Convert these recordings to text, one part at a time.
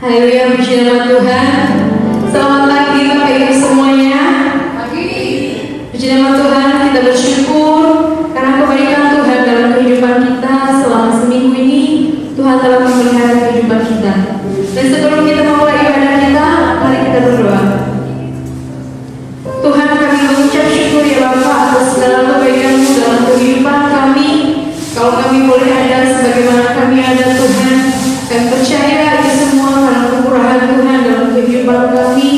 Haleluya, puji nama Tuhan. Selamat pagi Bapak Ibu semuanya. Pagi. Puji nama Tuhan, kita bersyukur karena kebaikan Tuhan dalam kehidupan kita selama seminggu ini. Tuhan telah memelihara kehidupan kita. Dan sebelum kita memulai ibadah kita, mari kita berdoa. Tuhan, kami mengucap syukur ya Bapa atas segala kebaikan-Mu dalam kehidupan kami. Kalau kami boleh ada sebagaimana kami ada Tuhan, kami percaya itu semua karena kemurahan Tuhan dalam kehidupan kami.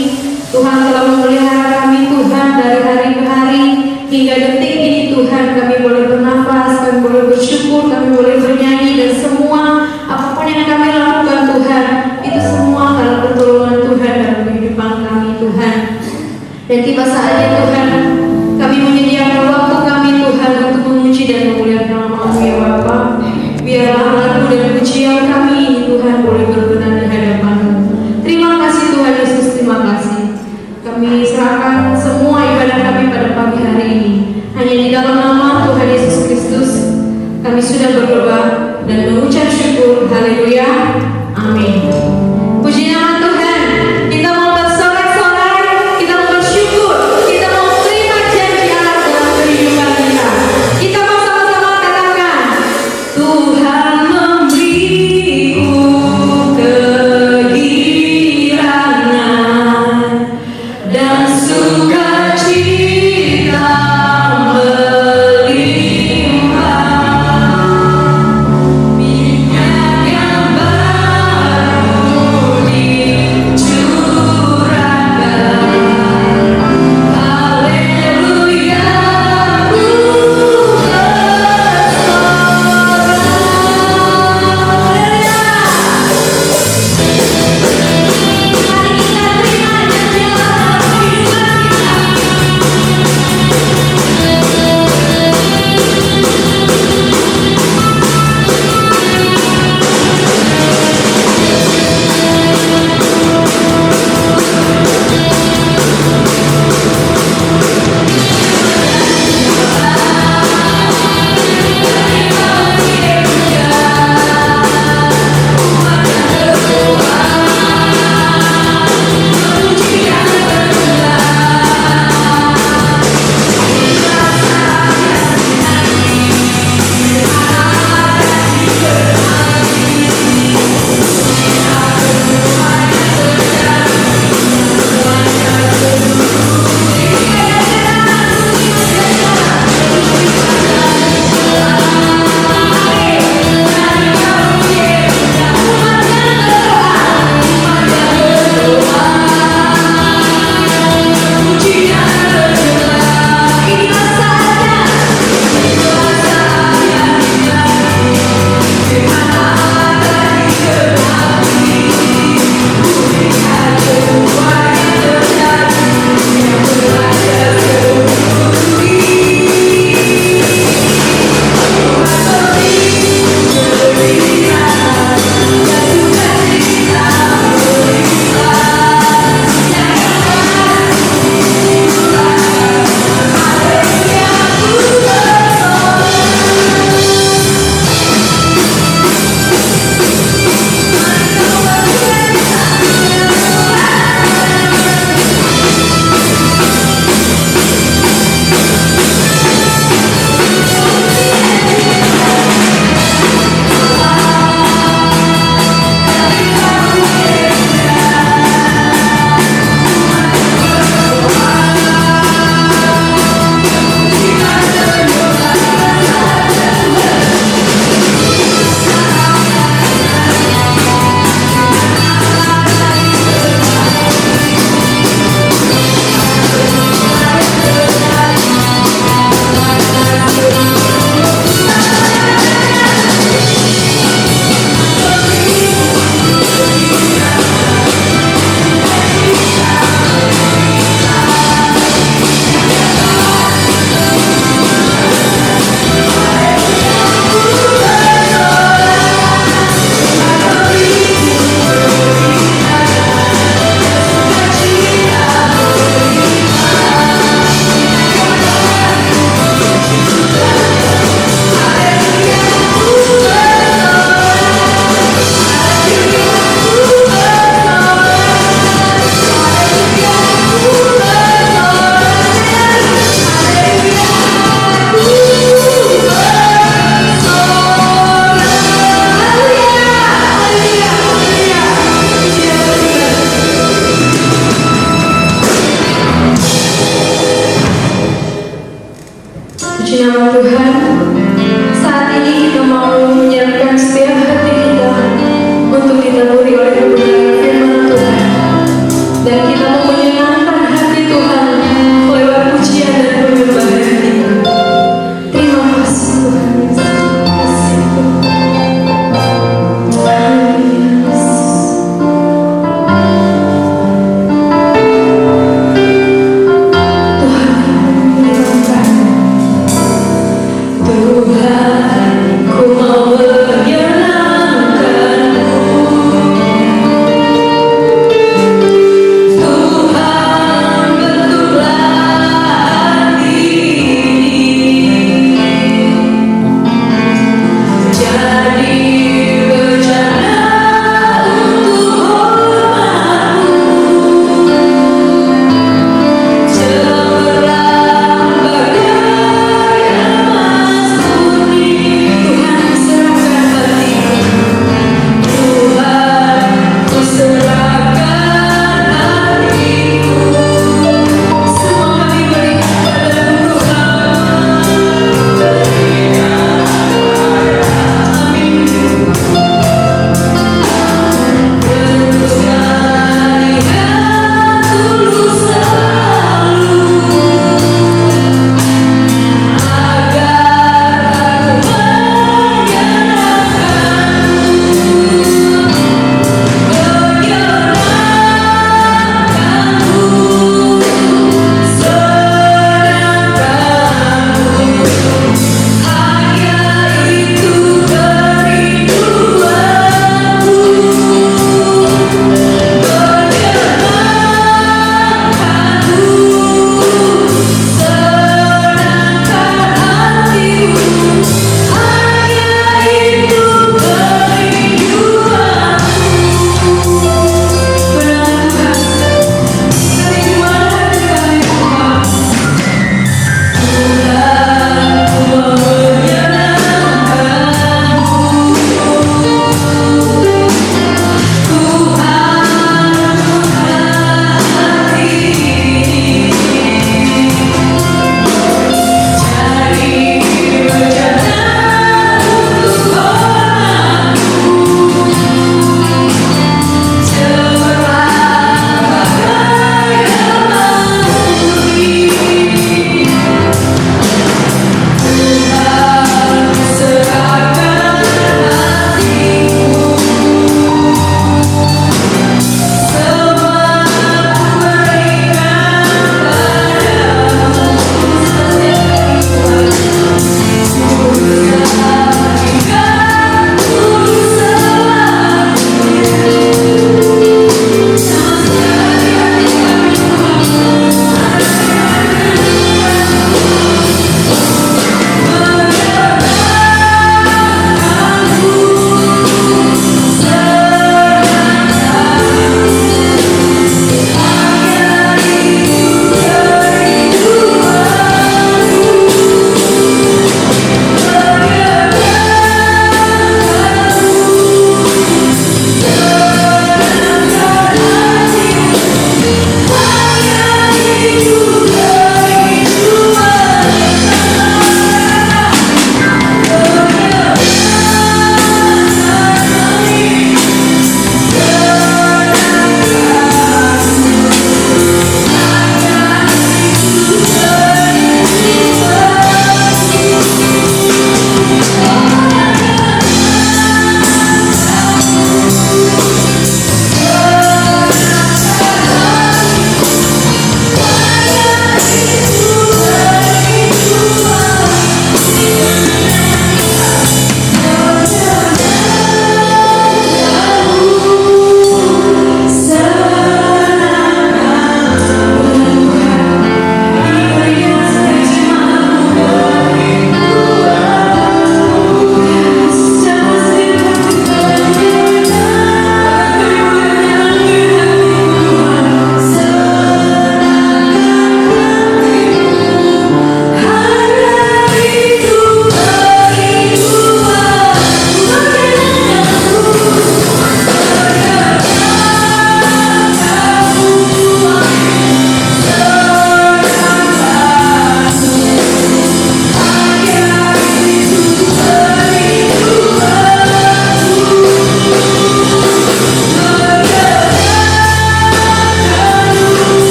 Tuhan telah memelihara kami Tuhan dari hari ke hari hingga detik ini Tuhan, kami boleh bernafas, kami boleh bersyukur, kami boleh bernyanyi, dan semua apapun yang kami lakukan Tuhan, itu semua karena pertolongan Tuhan dalam kehidupan kami Tuhan. Dan tiba saatnya Tuhan, kami menyediakan waktu kami Tuhan untuk memuji dan memuliakan nama-Mu ya Bapa. Biarlah lagu dan pujian kami ini Tuhan boleh berkenan di hadapan-Mu. Terima kasih Tuhan Yesus, terima kasih. Kami serahkan semua ibadah kami pada pagi hari ini. Hanya di dalam nama Tuhan Yesus Kristus kami sudah berdoa dan mengucap syukur. Haleluya, amin. Puji nama Tuhan. Kita mau bersorak-sorai, kita mau bersyukur, kita mau terima janji Allah dalam kehidupan kita. Kita mau sama-sama katakan, Tuhan memberiku kegirangan dan sukacita melimpah. Minyak yang baru Tuhan, saat ini kita mau menyiapkan setiap hati kita untuk ditaburi oleh kebenaran firman Tuhan. Dan kita mau menyenangkan hati Tuhan lewat pujian dan penyembahan kita. Terima kasih Tuhan Yesus. Terima kasih Tuhan. Haleluya. Tuhan, terima kasih.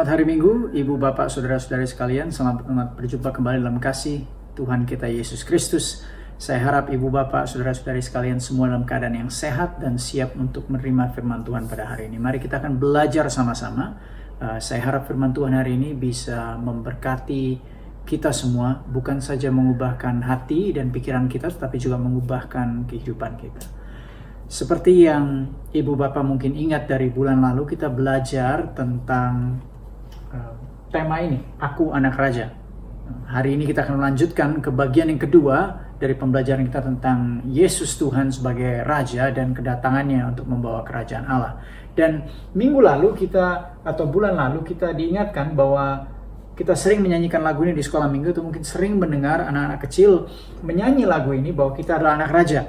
Selamat hari Minggu, Ibu, Bapak, Saudara-saudari sekalian. Selamat berjumpa kembali dalam kasih Tuhan kita Yesus Kristus. Saya harap Ibu, Bapak, Saudara-saudari sekalian semua dalam keadaan yang sehat dan siap untuk menerima firman Tuhan pada hari ini. Mari kita akan belajar sama-sama. Saya harap firman Tuhan hari ini bisa memberkati kita semua, bukan saja mengubahkan hati dan pikiran kita, tetapi juga mengubahkan kehidupan kita. Seperti yang Ibu Bapak mungkin ingat dari bulan lalu, kita belajar tentang tema ini, Aku Anak Raja. Hari ini kita akan melanjutkan ke bagian yang kedua dari pembelajaran kita tentang Yesus Tuhan sebagai Raja dan kedatangannya untuk membawa kerajaan Allah. Dan minggu lalu bulan lalu kita diingatkan bahwa kita sering menyanyikan lagu ini di sekolah minggu, atau mungkin sering mendengar anak-anak kecil menyanyi lagu ini bahwa kita adalah anak raja.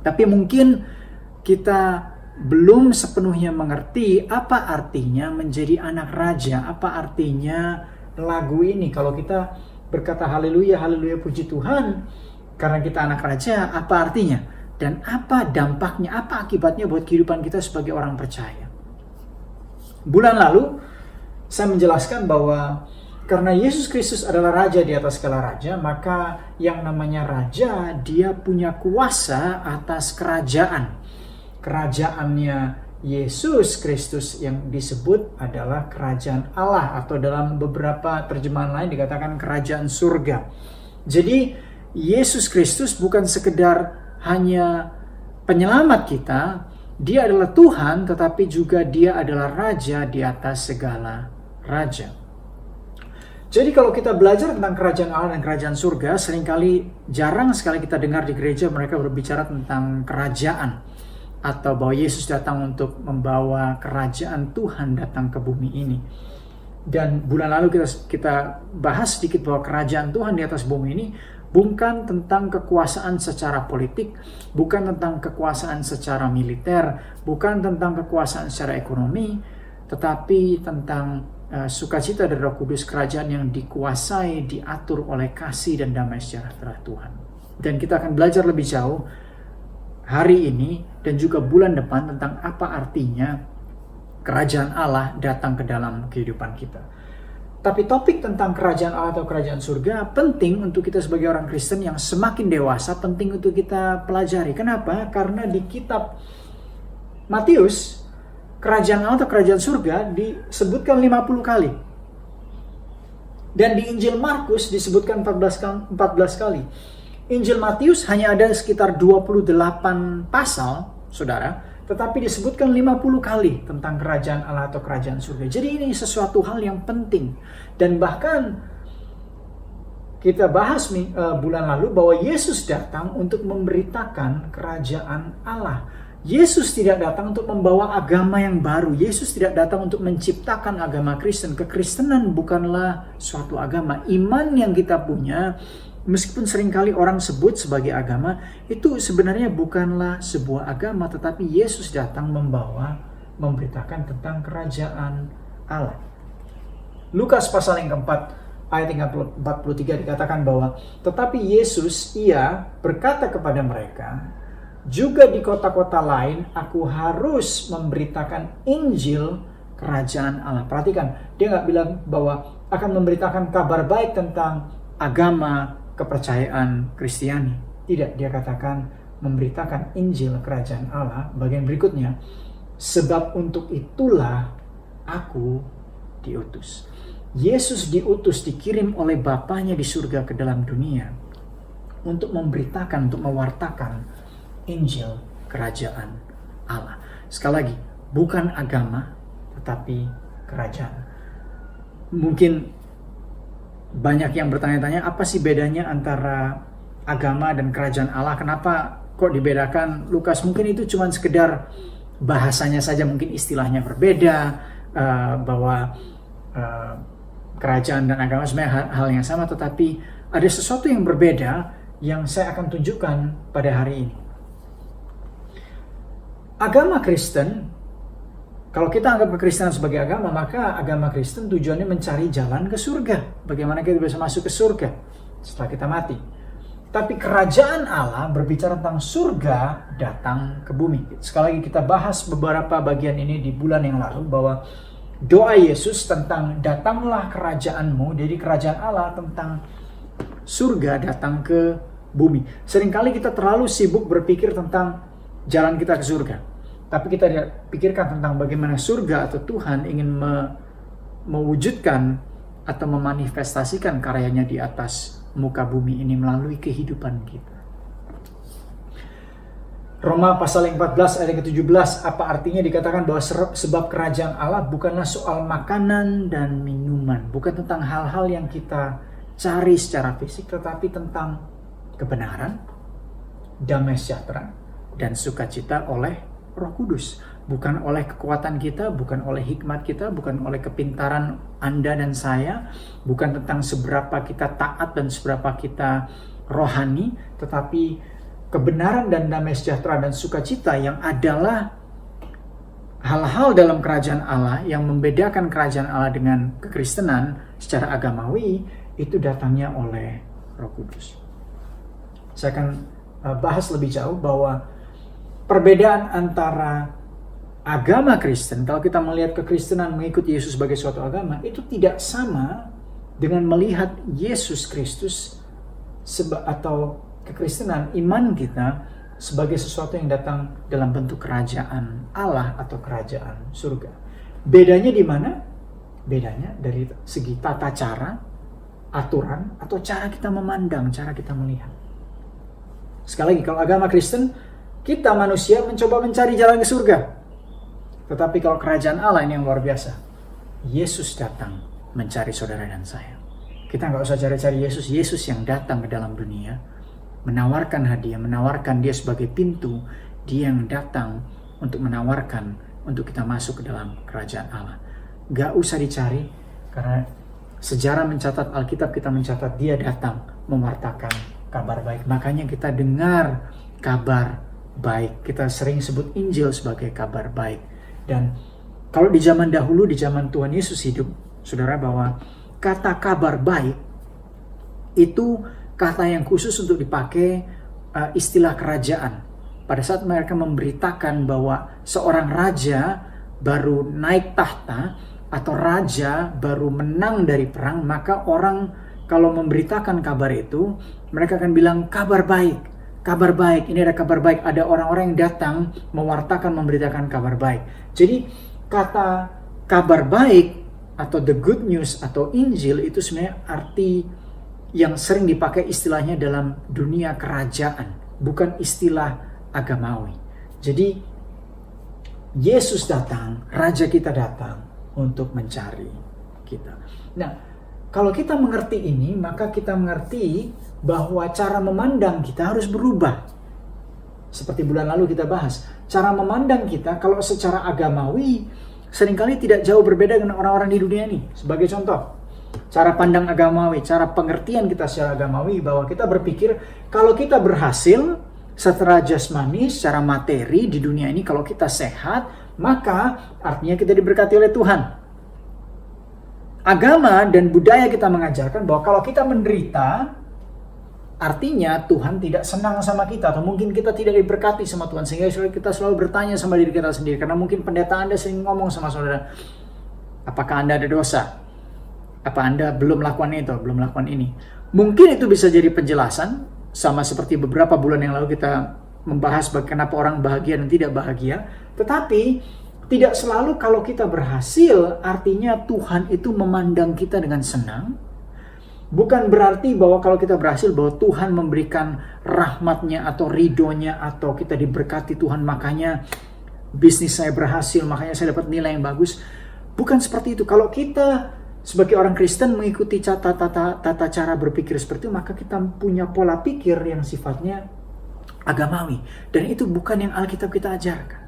Tapi mungkin kita belum sepenuhnya mengerti apa artinya menjadi anak raja, apa artinya lagu ini. Kalau kita berkata haleluya, haleluya, puji Tuhan, karena kita anak raja, apa artinya? Dan apa dampaknya, apa akibatnya buat kehidupan kita sebagai orang percaya? Bulan lalu, saya menjelaskan bahwa karena Yesus Kristus adalah Raja di atas segala raja, maka yang namanya Raja, dia punya kuasa atas kerajaan. Kerajaannya Yesus Kristus yang disebut adalah kerajaan Allah, atau dalam beberapa terjemahan lain dikatakan kerajaan surga. Jadi Yesus Kristus bukan sekedar hanya penyelamat kita, dia adalah Tuhan, tetapi juga dia adalah Raja di atas segala raja. Jadi kalau kita belajar tentang kerajaan Allah dan kerajaan surga, jarang sekali kita dengar di gereja mereka berbicara tentang kerajaan, atau bahwa Yesus datang untuk membawa kerajaan Tuhan datang ke bumi ini. Dan bulan lalu kita bahas sedikit bahwa kerajaan Tuhan di atas bumi ini bukan tentang kekuasaan secara politik, bukan tentang kekuasaan secara militer, bukan tentang kekuasaan secara ekonomi, tetapi tentang sukacita dari Roh Kudus, kerajaan yang dikuasai, diatur oleh kasih dan damai sejahtera Tuhan. Dan kita akan belajar lebih jauh hari ini dan juga bulan depan tentang apa artinya kerajaan Allah datang ke dalam kehidupan kita. Tapi topik tentang kerajaan Allah atau kerajaan surga penting untuk kita sebagai orang Kristen yang semakin dewasa, penting untuk kita pelajari. Kenapa? Karena di kitab Matius, kerajaan Allah atau kerajaan surga disebutkan 50 kali. Dan di Injil Markus disebutkan 14 kali. Injil Matius hanya ada sekitar 28 pasal, saudara, tetapi disebutkan 50 kali tentang kerajaan Allah atau kerajaan surga. Jadi ini sesuatu hal yang penting. Dan bahkan kita bahas bulan lalu bahwa Yesus datang untuk memberitakan kerajaan Allah. Yesus tidak datang untuk membawa agama yang baru. Yesus tidak datang untuk menciptakan agama Kristen. Kekristenan bukanlah suatu agama. Iman yang kita punya, meskipun seringkali orang sebut sebagai agama, itu sebenarnya bukanlah sebuah agama, tetapi Yesus datang memberitakan tentang kerajaan Allah. Lukas pasal yang keempat, ayat 43 dikatakan bahwa, tetapi Yesus, ia berkata kepada mereka, juga di kota-kota lain aku harus memberitakan Injil kerajaan Allah. Perhatikan, dia nggak bilang bahwa akan memberitakan kabar baik tentang agama kepercayaan Kristiani. Tidak, dia katakan memberitakan Injil kerajaan Allah. Bagian berikutnya, sebab untuk itulah aku diutus. Yesus diutus, dikirim oleh Bapanya di surga ke dalam dunia untuk memberitakan, untuk mewartakan Injil kerajaan Allah. Sekali lagi, bukan agama, tetapi kerajaan. Mungkin banyak yang bertanya-tanya, apa sih bedanya antara agama dan kerajaan Allah? Kenapa kok dibedakan? Lukas, mungkin itu cuma sekedar bahasanya saja, mungkin istilahnya berbeda, bahwa kerajaan dan agama sebenarnya hal yang sama, tetapi ada sesuatu yang berbeda yang saya akan tunjukkan pada hari ini. Agama Kristen, kalau kita anggap kekristenan sebagai agama, maka agama Kristen tujuannya mencari jalan ke surga. Bagaimana kita bisa masuk ke surga setelah kita mati. Tapi kerajaan Allah berbicara tentang surga datang ke bumi. Sekali lagi kita bahas beberapa bagian ini di bulan yang lalu, bahwa doa Yesus tentang datanglah kerajaanmu, jadi kerajaan Allah tentang surga datang ke bumi. Seringkali kita terlalu sibuk berpikir tentang jalan kita ke surga, tapi kita tidak pikirkan tentang bagaimana surga atau Tuhan ingin mewujudkan atau memanifestasikan karyanya di atas muka bumi ini melalui kehidupan kita. Roma pasal 14 ayat ke-17, apa artinya dikatakan bahwa sebab kerajaan Allah bukanlah soal makanan dan minuman, bukan tentang hal-hal yang kita cari secara fisik, tetapi tentang kebenaran, damai sejahtera, dan sukacita oleh Roh Kudus. Bukan oleh kekuatan kita, bukan oleh hikmat kita, bukan oleh kepintaran Anda dan saya, bukan tentang seberapa kita taat dan seberapa kita rohani, tetapi kebenaran dan damai sejahtera dan sukacita yang adalah hal-hal dalam kerajaan Allah yang membedakan kerajaan Allah dengan kekristenan secara agamawi, itu datangnya oleh Roh Kudus. Saya akan bahas lebih jauh bahwa perbedaan antara agama Kristen, kalau kita melihat kekristenan mengikuti Yesus sebagai suatu agama, itu tidak sama dengan melihat Yesus Kristus atau kekristenan, iman kita sebagai sesuatu yang datang dalam bentuk kerajaan Allah atau kerajaan surga. Bedanya di mana? Bedanya dari segi tata cara, aturan, atau cara kita memandang, cara kita melihat. Sekali lagi, kalau agama Kristen, kita manusia mencoba mencari jalan ke surga. Tetapi kalau kerajaan Allah ini yang luar biasa, Yesus datang mencari saudara dan saya. Kita nggak usah cari-cari Yesus, Yesus yang datang ke dalam dunia, menawarkan hadiah, menawarkan dia sebagai pintu, dia yang datang untuk menawarkan untuk kita masuk ke dalam kerajaan Allah. Gak usah dicari, karena sejarah mencatat, Alkitab kita mencatat dia datang mewartakan kabar baik. Makanya kita dengar kabar baik, kita sering sebut Injil sebagai kabar baik. Dan kalau di zaman dahulu, di zaman Tuhan Yesus hidup, saudara, bahwa kata kabar baik itu kata yang khusus untuk dipakai istilah kerajaan. Pada saat mereka memberitakan bahwa seorang raja baru naik tahta atau raja baru menang dari perang, maka orang kalau memberitakan kabar itu, mereka akan bilang kabar baik. Kabar baik, ini ada kabar baik. Ada orang-orang yang datang mewartakan, memberitakan kabar baik. Jadi kata kabar baik atau the good news atau Injil itu sebenarnya arti yang sering dipakai istilahnya dalam dunia kerajaan, bukan istilah agamawi. Jadi Yesus datang, Raja kita datang untuk mencari kita. Nah, kalau kita mengerti ini, maka kita mengerti bahwa cara memandang kita harus berubah. Seperti bulan lalu kita bahas, cara memandang kita kalau secara agamawi seringkali tidak jauh berbeda dengan orang-orang di dunia ini. Sebagai contoh, cara pandang agamawi, cara pengertian kita secara agamawi, bahwa kita berpikir kalau kita berhasil secara jasmani, secara materi di dunia ini, kalau kita sehat, maka artinya kita diberkati oleh Tuhan. Agama dan budaya kita mengajarkan bahwa kalau kita menderita, artinya Tuhan tidak senang sama kita, atau mungkin kita tidak diberkati sama Tuhan, sehingga kita selalu bertanya sama diri kita sendiri. Karena mungkin pendeta Anda sering ngomong sama saudara, apakah Anda ada dosa? Apa Anda belum lakukan itu, belum lakukan ini? Mungkin itu bisa jadi penjelasan, sama seperti beberapa bulan yang lalu kita membahas kenapa orang bahagia dan tidak bahagia. Tetapi tidak selalu kalau kita berhasil, artinya Tuhan itu memandang kita dengan senang. Bukan berarti bahwa kalau kita berhasil, bahwa Tuhan memberikan rahmatnya atau ridhonya, atau kita diberkati Tuhan, makanya bisnis saya berhasil, makanya saya dapat nilai yang bagus. Bukan seperti itu. Kalau kita sebagai orang Kristen mengikuti tata cara berpikir seperti itu, maka kita punya pola pikir yang sifatnya agamawi. Dan itu bukan yang Alkitab kita ajarkan.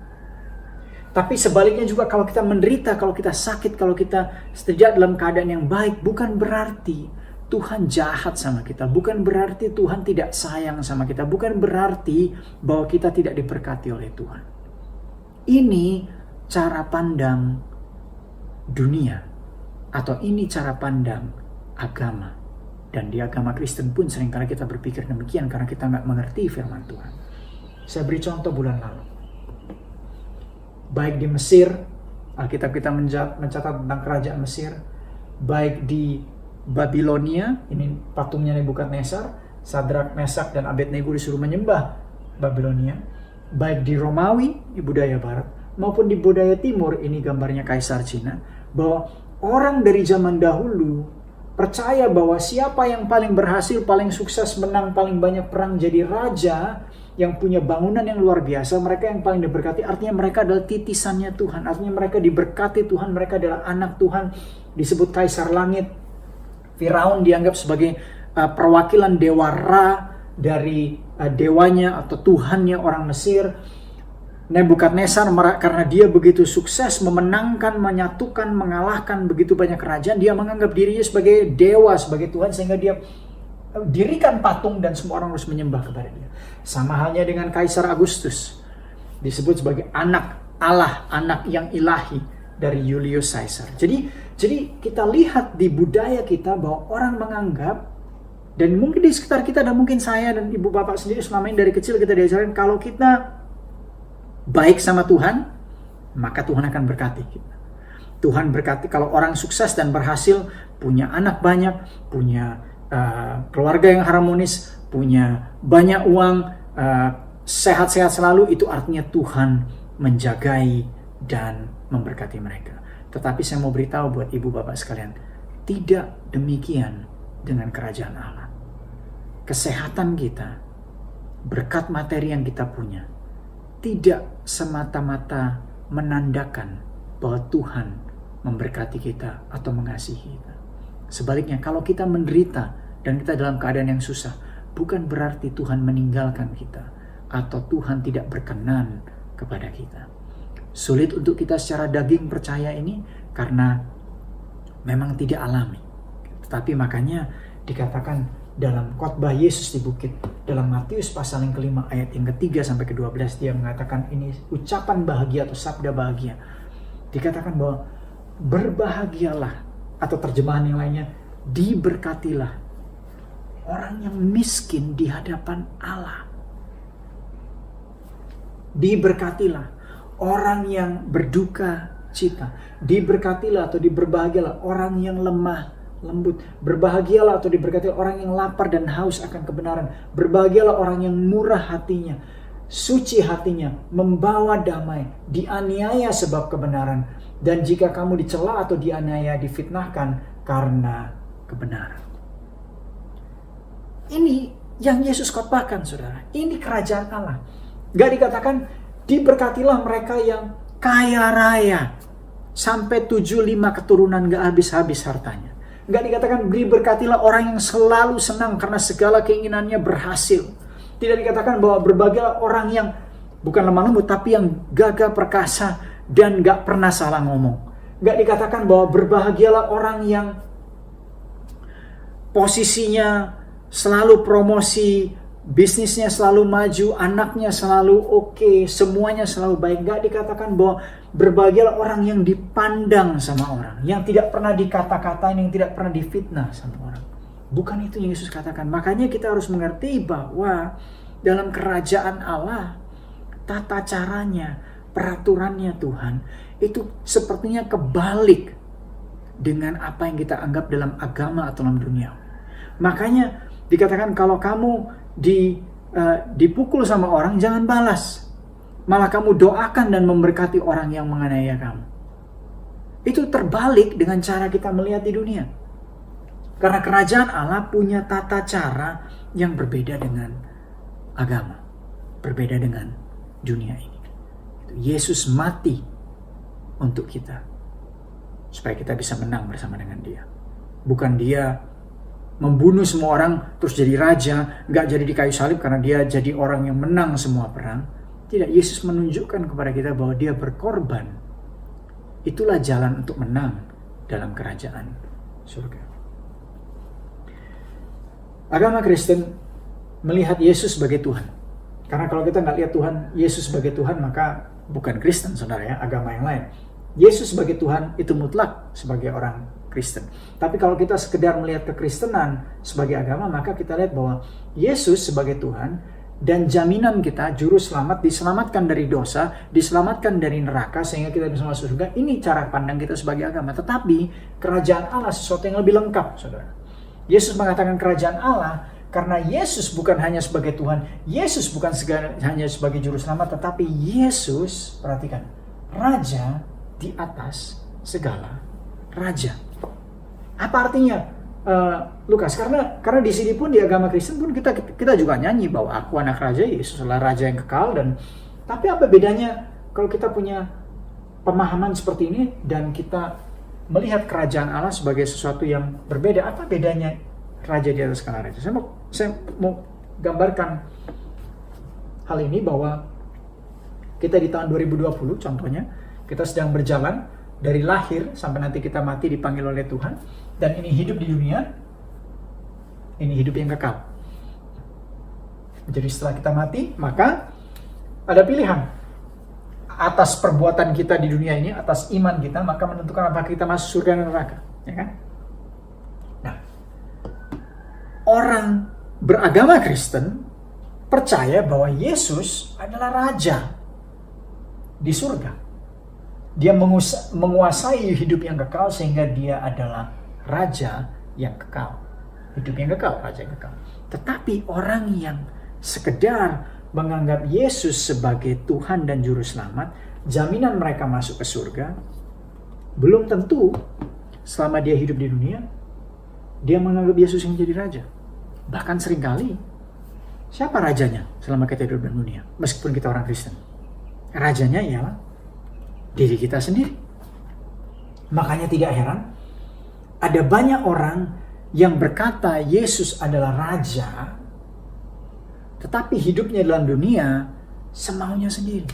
Tapi sebaliknya juga, kalau kita menderita, kalau kita sakit, kalau kita tidak dalam keadaan yang baik, bukan berarti Tuhan jahat sama kita, bukan berarti Tuhan tidak sayang sama kita, bukan berarti bahwa kita tidak diberkati oleh Tuhan. Ini cara pandang dunia, atau ini cara pandang agama. Dan di agama Kristen pun seringkali kita berpikir demikian karena kita nggak mengerti firman Tuhan. Saya beri contoh bulan lalu. Baik di Mesir Alkitab kita mencatat tentang kerajaan Mesir, baik di Babilonia, ini patungnya Nebukadnezar, Sadrak, Mesak, dan Abednego disuruh menyembah Babilonia, baik di Romawi, di budaya Barat, maupun di budaya Timur, ini gambarnya Kaisar Cina, bahwa orang dari zaman dahulu percaya bahwa siapa yang paling berhasil, paling sukses, menang paling banyak perang, jadi raja, yang punya bangunan yang luar biasa, mereka yang paling diberkati, artinya mereka adalah titisannya Tuhan, artinya mereka diberkati Tuhan, mereka adalah anak Tuhan, disebut Kaisar Langit. Firaun dianggap sebagai perwakilan dewa Ra, dari dewanya atau Tuhannya orang Mesir. Nebukadnezar karena dia begitu sukses memenangkan, menyatukan, mengalahkan begitu banyak kerajaan, dia menganggap dirinya sebagai dewa, sebagai Tuhan, sehingga dia dirikan patung dan semua orang harus menyembah kepada dia. Sama halnya dengan Kaisar Agustus, disebut sebagai anak Allah, anak yang ilahi dari Julius Caesar. Jadi kita lihat di budaya kita bahwa orang menganggap, dan mungkin di sekitar kita, dan mungkin saya dan ibu bapak sendiri selama ini dari kecil kita diajarin, kalau kita baik sama Tuhan, maka Tuhan akan berkati kita. Tuhan berkati kalau orang sukses dan berhasil, punya anak banyak, punya keluarga yang harmonis, punya banyak uang, sehat-sehat selalu, itu artinya Tuhan menjagai dan memberkati mereka. Tetapi saya mau beritahu buat ibu bapak sekalian, tidak demikian dengan kerajaan Allah. Kesehatan kita, berkat materi yang kita punya, tidak semata-mata menandakan bahwa Tuhan memberkati kita atau mengasihi kita. Sebaliknya, kalau kita menderita dan kita dalam keadaan yang susah, bukan berarti Tuhan meninggalkan kita atau Tuhan tidak berkenan kepada kita. Sulit untuk kita secara daging percaya ini karena memang tidak alami. Tetapi makanya dikatakan dalam khotbah Yesus di bukit, dalam Matius pasal yang ke-5 ayat yang ke-3 sampai ke-12, dia mengatakan ini ucapan bahagia atau sabda bahagia. Dikatakan bahwa berbahagialah, atau terjemahan yang lainnya, diberkatilah orang yang miskin di hadapan Allah. Diberkatilah orang yang berduka cita. Diberkatilah atau diberbahagialah orang yang lemah lembut. Berbahagialah atau diberkatilah orang yang lapar dan haus akan kebenaran. Berbahagialah orang yang murah hatinya, suci hatinya, membawa damai, dianiaya sebab kebenaran. Dan jika kamu dicela atau dianiaya, difitnahkan karena kebenaran. Ini yang Yesus khotbahkan, saudara. Ini kerajaan Allah. Gak dikatakan diberkatilah mereka yang kaya raya, sampai 75 keturunan gak habis-habis hartanya. Gak dikatakan diberkatilah orang yang selalu senang karena segala keinginannya berhasil. Tidak dikatakan bahwa berbahagialah orang yang bukan lemah lembut, tapi yang gagah perkasa dan gak pernah salah ngomong. Gak dikatakan bahwa berbahagialah orang yang posisinya selalu promosi, bisnisnya selalu maju, anaknya selalu oke, semuanya selalu baik. Gak dikatakan bahwa berbahagialah orang yang dipandang sama orang, yang tidak pernah dikata-katain, yang tidak pernah difitnah sama orang. Bukan itu yang Yesus katakan. Makanya kita harus mengerti bahwa dalam kerajaan Allah, tata caranya, peraturannya Tuhan itu sepertinya kebalik dengan apa yang kita anggap dalam agama atau dalam dunia. Makanya dikatakan kalau kamu dipukul sama orang, jangan balas, malah kamu doakan dan memberkati orang yang menganiaya kamu. Itu terbalik dengan cara kita melihat di dunia. Karena kerajaan Allah punya tata cara yang berbeda dengan agama, berbeda dengan dunia ini. Yesus mati untuk kita supaya kita bisa menang bersama dengan dia. Bukan dia membunuh semua orang terus jadi raja, gak jadi di kayu salib karena dia jadi orang yang menang semua perang. Tidak, Yesus menunjukkan kepada kita bahwa dia berkorban. Itulah jalan untuk menang dalam kerajaan surga. Agama Kristen melihat Yesus sebagai Tuhan. Karena kalau kita nggak lihat Tuhan, Yesus sebagai Tuhan, maka bukan Kristen, saudara ya, agama yang lain. Yesus sebagai Tuhan itu mutlak sebagai orang Kristen. Tapi kalau kita sekedar melihat kekristenan sebagai agama, maka kita lihat bahwa Yesus sebagai Tuhan dan jaminan kita, juru selamat, diselamatkan dari dosa, diselamatkan dari neraka sehingga kita bisa masuk surga. Ini cara pandang kita sebagai agama. Tetapi kerajaan Allah sesuatu yang lebih lengkap, saudara. Yesus mengatakan kerajaan Allah karena Yesus bukan hanya sebagai Tuhan, Yesus bukan hanya sebagai juru selamat, tetapi Yesus, perhatikan, Raja di atas segala raja. Apa artinya? Lukas, karena di sini pun di agama Kristen pun kita juga nyanyi bahwa aku anak raja, Yesus adalah raja yang kekal, dan tapi apa bedanya kalau kita punya pemahaman seperti ini dan kita melihat kerajaan Allah sebagai sesuatu yang berbeda? Apa bedanya raja di atas segala raja? Saya mau gambarkan hal ini bahwa kita di tahun 2020 contohnya, kita sedang berjalan dari lahir sampai nanti kita mati dipanggil oleh Tuhan, dan ini hidup di dunia, ini hidup yang kekal. Jadi setelah kita mati, maka ada pilihan atas perbuatan kita di dunia ini, atas iman kita, maka menentukan apakah kita masuk surga dan neraka, ya kan? Nah, orang beragama Kristen percaya bahwa Yesus adalah raja di surga. Dia menguasai hidup yang kekal sehingga dia adalah raja yang kekal. Hidup yang kekal, raja yang kekal. Tetapi orang yang sekedar menganggap Yesus sebagai Tuhan dan Juru Selamat, jaminan mereka masuk ke surga, belum tentu selama dia hidup di dunia, dia menganggap Yesus yang jadi raja. Bahkan seringkali, siapa rajanya selama kita hidup di dunia? Meskipun kita orang Kristen. Rajanya ialah diri kita sendiri. Makanya tidak heran ada banyak orang yang berkata Yesus adalah raja, tetapi hidupnya dalam dunia semaunya sendiri.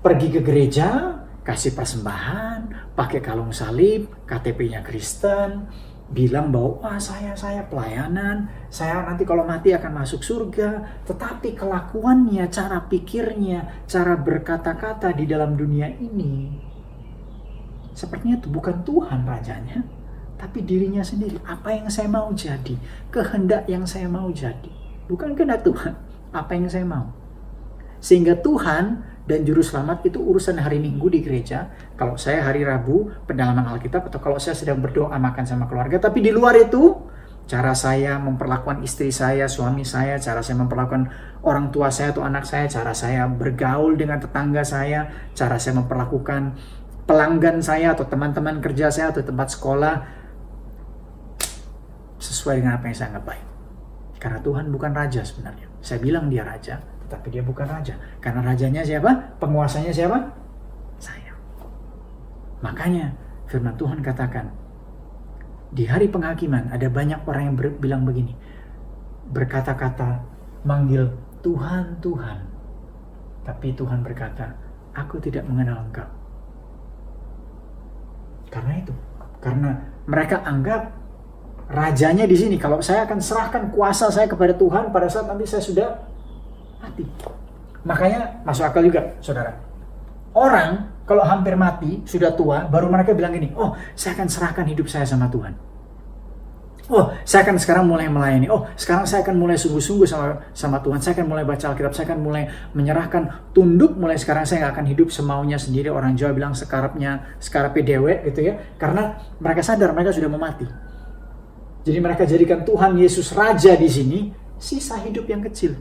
Pergi ke gereja, kasih persembahan, pakai kalung salib, KTP-nya Kristen, bilang bahwa wah saya pelayanan, saya nanti kalau mati akan masuk surga, tetapi kelakuannya, cara pikirnya, cara berkata-kata di dalam dunia ini sepertinya itu bukan Tuhan rajanya, tapi dirinya sendiri. Apa yang saya mau jadi, kehendak yang saya mau jadi, bukan kehendak Tuhan, apa yang saya mau. Sehingga Tuhan dan Juru Selamat itu urusan hari Minggu di gereja. Kalau saya hari Rabu pendalaman Alkitab, atau kalau saya sedang berdoa makan sama keluarga. Tapi di luar itu, cara saya memperlakukan istri saya, suami saya, cara saya memperlakukan orang tua saya atau anak saya, cara saya bergaul dengan tetangga saya, cara saya memperlakukan pelanggan saya atau teman-teman kerja saya atau tempat sekolah sesuai dengan apa yang saya anggap baik. Karena Tuhan bukan raja sebenarnya. Saya bilang dia raja, tapi dia bukan raja. Karena rajanya siapa? Penguasanya siapa? Saya. Makanya firman Tuhan katakan, di hari penghakiman ada banyak orang yang bilang begini, berkata-kata, manggil Tuhan, Tuhan. Tapi Tuhan berkata, aku tidak mengenal engkau. Karena itu, karena mereka anggap rajanya di sini. Kalau saya akan serahkan kuasa saya kepada Tuhan pada saat nanti saya sudah mati. Makanya masuk akal juga, saudara. Orang kalau hampir mati, sudah tua, baru mereka bilang gini, oh saya akan serahkan hidup saya sama Tuhan. Oh saya akan sekarang mulai melayani. Oh sekarang saya akan mulai sungguh-sungguh sama Tuhan. Saya akan mulai baca Alkitab. Saya akan mulai menyerahkan, tunduk mulai sekarang. Saya nggak akan hidup semaunya sendiri. Orang Jawa bilang sekarape dewe gitu ya. Karena mereka sadar mereka sudah mau mati. Jadi mereka jadikan Tuhan Yesus Raja di sini, sisa hidup yang kecil.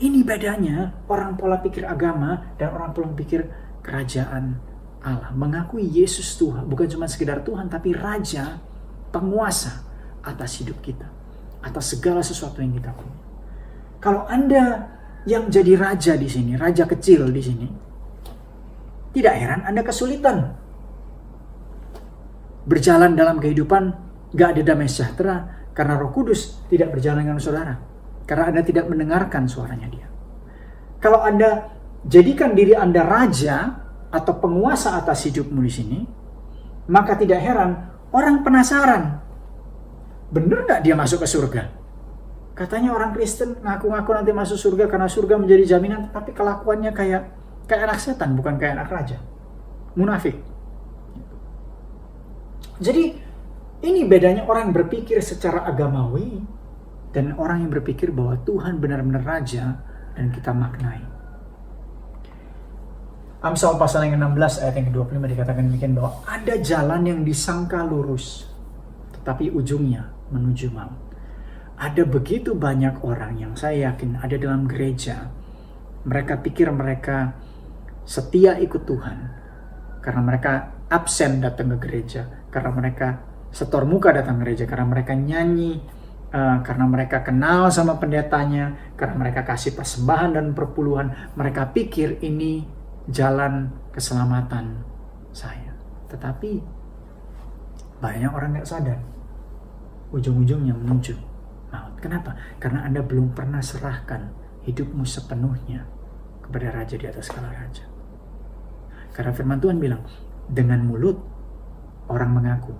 Ini bedanya orang pola pikir agama dan orang pola pikir kerajaan Allah. Mengakui Yesus Tuhan, bukan cuma sekedar Tuhan, tapi Raja, penguasa atas hidup kita, atas segala sesuatu yang kita punya. Kalau Anda yang jadi raja di sini, raja kecil di sini, tidak heran Anda kesulitan berjalan dalam kehidupan, gak ada damai sejahtera, karena Roh Kudus tidak berjalan dengan saudara, karena Anda tidak mendengarkan suaranya Dia. Kalau Anda jadikan diri Anda raja atau penguasa atas hidupmu di sini, maka tidak heran orang penasaran, bener gak dia masuk ke surga? Katanya orang Kristen ngaku-ngaku nanti masuk surga karena surga menjadi jaminan, tapi kelakuannya kayak anak setan, bukan kayak anak raja. Munafik. Jadi ini bedanya orang berpikir secara agamawi Dan orang yang berpikir bahwa Tuhan benar-benar raja dan kita maknai. Amsal pasal yang ke-16 ayat yang ke-25 dikatakan demikian bahwa ada jalan yang disangka lurus, tetapi ujungnya menuju maut. Ada begitu banyak orang yang saya yakin ada dalam gereja, mereka pikir mereka setia ikut Tuhan, karena mereka absen datang ke gereja, karena mereka setor muka datang ke gereja, karena mereka nyanyi, karena mereka kenal sama pendetanya, karena mereka kasih persembahan dan perpuluhan. Mereka pikir ini jalan keselamatan saya. Tetapi banyak orang gak sadar, ujung-ujungnya menuju maut. Kenapa? Karena Anda belum pernah serahkan hidupmu sepenuhnya kepada Raja di atas segala raja. Karena firman Tuhan bilang, dengan mulut orang mengaku.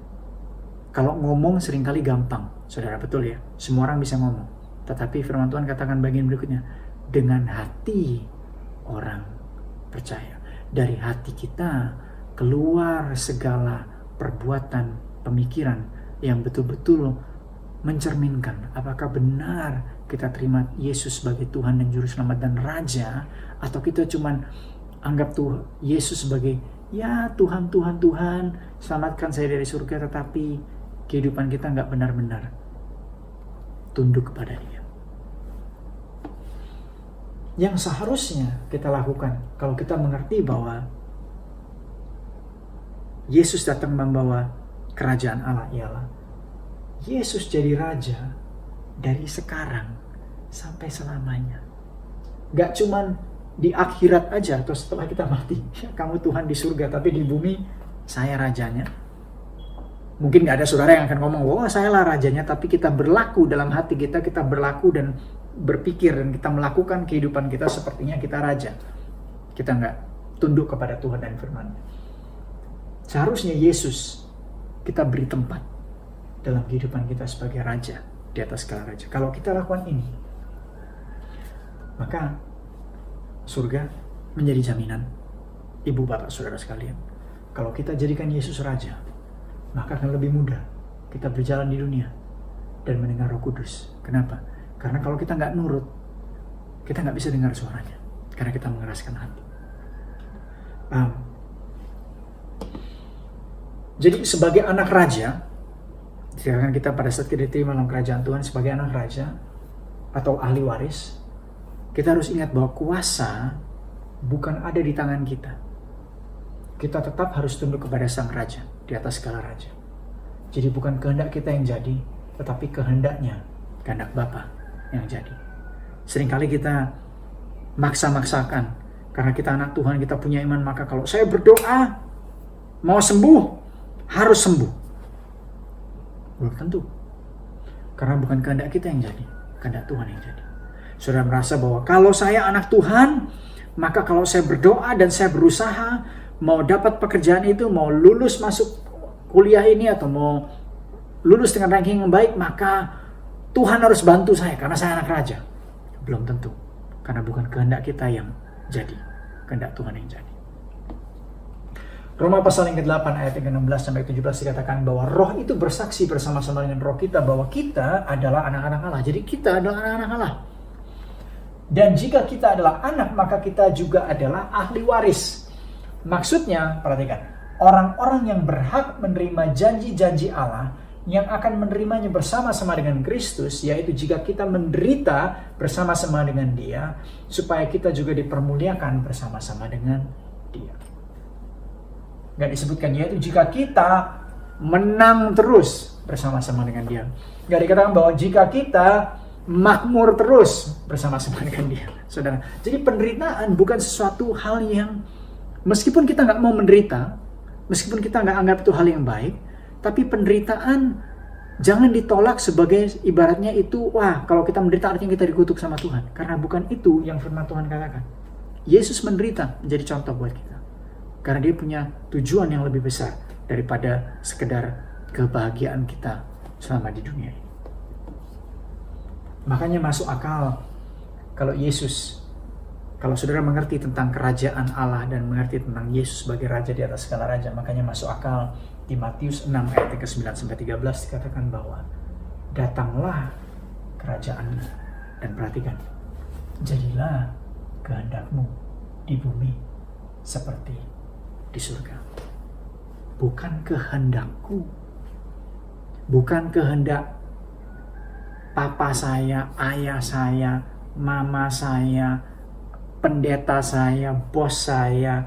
Kalau ngomong seringkali gampang, saudara, betul ya? Semua orang bisa ngomong. Tetapi firman Tuhan katakan bagian berikutnya, dengan hati orang percaya. Dari hati kita keluar segala perbuatan, pemikiran yang betul-betul mencerminkan apakah benar kita terima Yesus sebagai Tuhan dan Juru Selamat dan Raja, atau kita cuman anggap tuh Yesus sebagai ya Tuhan, selamatkan saya dari surga, tetapi kehidupan kita nggak benar-benar tunduk kepada Dia. Yang seharusnya kita lakukan kalau kita mengerti bahwa Yesus datang membawa kerajaan Allah ialah Yesus jadi Raja dari sekarang sampai selamanya. Gak cuman di akhirat aja atau setelah kita mati, ya, kamu Tuhan di surga, tapi di bumi saya rajanya. Mungkin gak ada saudara yang akan ngomong, wah saya lah rajanya, tapi kita berlaku dalam hati kita berlaku dan berpikir dan kita melakukan kehidupan kita sepertinya kita raja. Kita gak tunduk kepada Tuhan dan firman-Nya. Seharusnya Yesus kita beri tempat dalam kehidupan kita sebagai raja di atas segala raja. Kalau kita lakukan ini, maka surga menjadi jaminan. Ibu bapak saudara sekalian, kalau kita jadikan Yesus raja, maka akan lebih mudah kita berjalan di dunia dan mendengar Roh Kudus. Kenapa? Karena kalau kita nggak nurut, kita nggak bisa dengar suaranya, karena kita mengeraskan hati. Jadi sebagai anak raja, sedangkan kita pada saat kita diterima dalam kerajaan Tuhan sebagai anak raja atau ahli waris, kita harus ingat bahwa kuasa bukan ada di tangan kita. Kita tetap harus tunduk kepada Sang Raja di atas segala raja. Jadi bukan kehendak kita yang jadi, tetapi kehendak Bapa yang jadi. Seringkali kita maksa-maksakan, karena kita anak Tuhan, kita punya iman, maka kalau saya berdoa mau sembuh, harus sembuh. Belum tentu. Karena bukan kehendak kita yang jadi, kehendak Tuhan yang jadi. Saudara merasa bahwa kalau saya anak Tuhan, maka kalau saya berdoa dan saya berusaha mau dapat pekerjaan itu, mau lulus masuk kuliah ini, atau mau lulus dengan ranking yang baik, maka Tuhan harus bantu saya karena saya anak raja. Belum tentu. Karena bukan kehendak kita yang jadi, kehendak Tuhan yang jadi. Roma pasal yang ke-8 ayat yang ke-16 sampai 17 dikatakan bahwa roh itu bersaksi bersama-sama dengan roh kita bahwa kita adalah anak-anak Allah. Jadi kita adalah anak-anak Allah. Dan jika kita adalah anak, maka kita juga adalah ahli waris. Maksudnya, perhatikan, orang-orang yang berhak menerima janji-janji Allah yang akan menerimanya bersama-sama dengan Kristus, yaitu jika kita menderita bersama-sama dengan Dia, supaya kita juga dipermuliakan bersama-sama dengan Dia. Gak disebutkan, yaitu jika kita menang terus bersama-sama dengan Dia. Gak dikatakan bahwa jika kita makmur terus bersama-sama dengan Dia, saudara. Jadi penderitaan bukan sesuatu hal yang, meskipun kita gak mau menderita, meskipun kita gak anggap itu hal yang baik, tapi penderitaan jangan ditolak sebagai ibaratnya itu, wah kalau kita menderita artinya kita dikutuk sama Tuhan. Karena bukan itu yang firman Tuhan katakan. Yesus menderita menjadi contoh buat kita. Karena Dia punya tujuan yang lebih besar daripada sekedar kebahagiaan kita selama di dunia ini. Makanya masuk akal kalau Yesus, kalau saudara mengerti tentang kerajaan Allah dan mengerti tentang Yesus sebagai Raja di atas segala raja, makanya masuk akal di Matius 6 ayat ke-9 sampai 13 dikatakan bahwa datanglah kerajaan-Mu. Dan perhatikan, jadilah kehendak-Mu di bumi seperti di surga. Bukan kehendakku, bukan kehendak papa saya, ayah saya, mama saya, pendeta saya, bos saya.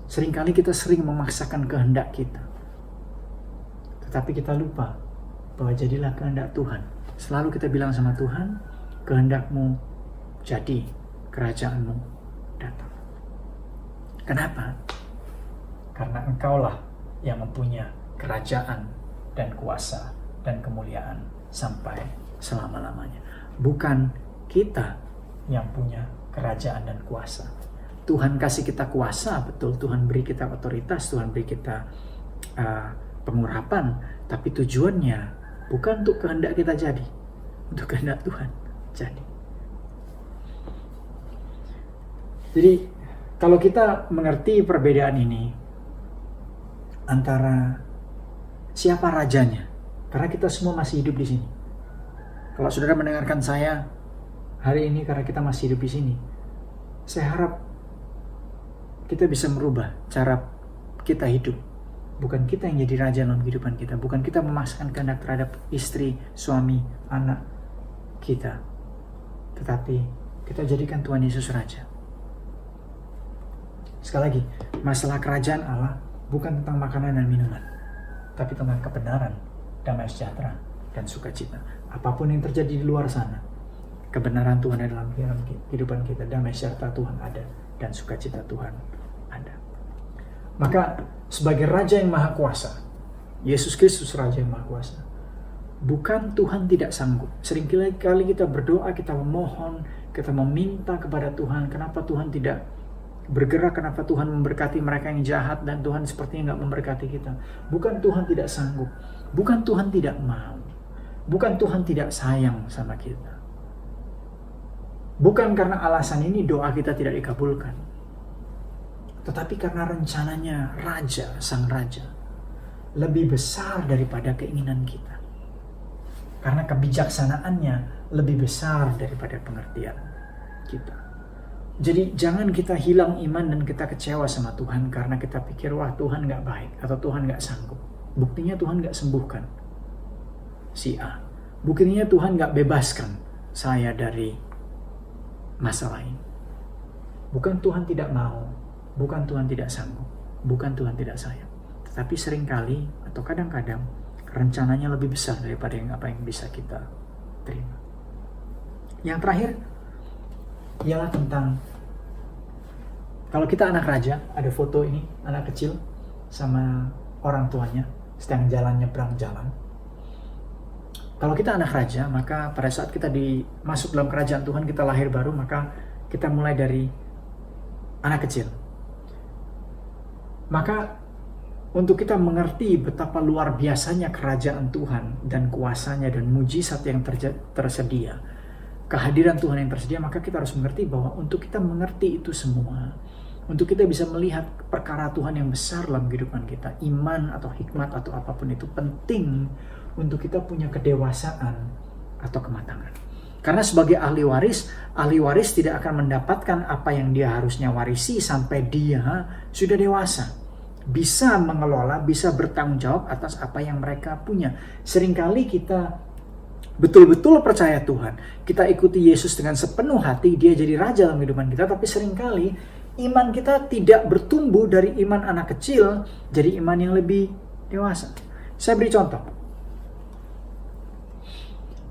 Seringkali kita sering memaksakan kehendak kita. Tetapi kita lupa bahwa jadilah kehendak Tuhan. Selalu kita bilang sama Tuhan, kehendak-Mu jadi, kerajaan-Mu datang. Kenapa? Karena Engkaulah yang mempunyai kerajaan dan kuasa dan kemuliaan sampai selama-lamanya. Bukan kita yang punya kerajaan dan kuasa. Tuhan kasih kita kuasa, betul. Tuhan beri kita otoritas, Tuhan beri kita pengurapan. Tapi tujuannya bukan untuk kehendak kita jadi, untuk kehendak Tuhan jadi. Jadi kalau kita mengerti perbedaan ini antara siapa rajanya, karena kita semua masih hidup di sini. Kalau saudara mendengarkan saya hari ini karena kita masih hidup di sini, saya harap kita bisa merubah cara kita hidup. Bukan kita yang jadi raja dalam kehidupan kita, bukan kita memaksakan kehendak terhadap istri, suami, anak kita, tetapi kita jadikan Tuhan Yesus raja. Sekali lagi, masalah kerajaan Allah bukan tentang makanan dan minuman, tapi tentang kebenaran, damai sejahtera, dan sukacita. Apapun yang terjadi di luar sana, kebenaran Tuhan ada dalam kehidupan kita, damai sejahtera Tuhan ada, dan sukacita Tuhan ada. Maka sebagai Raja yang Maha Kuasa, Yesus Kristus Raja yang Maha Kuasa, bukan Tuhan tidak sanggup. Seringkali kita berdoa, kita memohon, kita meminta kepada Tuhan, kenapa Tuhan tidak bergerak, kenapa Tuhan memberkati mereka yang jahat, dan Tuhan sepertinya nggak memberkati kita. Bukan Tuhan tidak sanggup, bukan Tuhan tidak mau, bukan Tuhan tidak sayang sama kita. Bukan karena alasan ini doa kita tidak dikabulkan, tetapi karena rencananya Raja, Sang Raja, lebih besar daripada keinginan kita. Karena kebijaksanaannya lebih besar daripada pengertian kita. Jadi jangan kita hilang iman dan kita kecewa sama Tuhan karena kita pikir, wah Tuhan gak baik atau Tuhan gak sanggup. Buktinya Tuhan gak sembuhkan si A. Buktinya Tuhan gak bebaskan saya dari masalah ini. Bukan Tuhan tidak mau, bukan Tuhan tidak sanggup, bukan Tuhan tidak sayang. Tetapi seringkali atau kadang-kadang rencananya lebih besar daripada apa yang bisa kita terima. Yang terakhir ialah tentang, kalau kita anak raja, ada foto ini, anak kecil sama orang tuanya sedang jalan nyebrang jalan. Kalau kita anak raja, maka pada saat kita masuk dalam kerajaan Tuhan, kita lahir baru, maka kita mulai dari anak kecil. Maka untuk kita mengerti betapa luar biasanya kerajaan Tuhan dan kuasanya dan mujizat yang tersedia, kehadiran Tuhan yang tersedia, maka kita harus mengerti bahwa untuk kita mengerti itu semua, untuk kita bisa melihat perkara Tuhan yang besar dalam kehidupan kita, iman atau hikmat atau apapun itu penting untuk kita punya kedewasaan atau kematangan. Karena sebagai ahli waris tidak akan mendapatkan apa yang dia harusnya warisi sampai dia sudah dewasa. Bisa mengelola, bisa bertanggung jawab atas apa yang mereka punya. Seringkali kita betul-betul percaya Tuhan, kita ikuti Yesus dengan sepenuh hati, dia jadi raja dalam kehidupan kita, tapi seringkali iman kita tidak bertumbuh dari iman anak kecil jadi iman yang lebih dewasa. Saya beri contoh.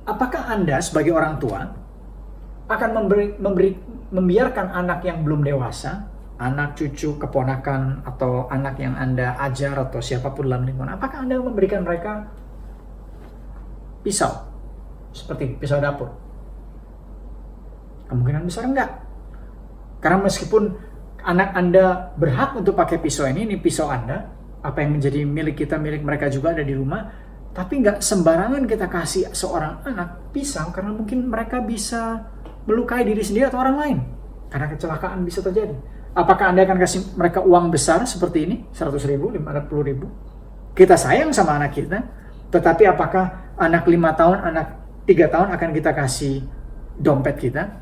Apakah Anda sebagai orang tua akan membiarkan anak yang belum dewasa, anak, cucu, keponakan, atau anak yang Anda ajar atau siapapun dalam lingkungan, apakah Anda memberikan mereka pisau? Seperti pisau dapur? Kemungkinan besar enggak. Karena meskipun anak Anda berhak untuk pakai pisau ini pisau Anda, apa yang menjadi milik kita, milik mereka juga ada di rumah, tapi enggak sembarangan kita kasih seorang anak pisau, karena mungkin mereka bisa melukai diri sendiri atau orang lain. Karena kecelakaan bisa terjadi. Apakah Anda akan kasih mereka uang besar seperti ini, 100.000, 50.000? Kita sayang sama anak kita, tetapi apakah anak 5 tahun, anak 3 tahun akan kita kasih dompet kita.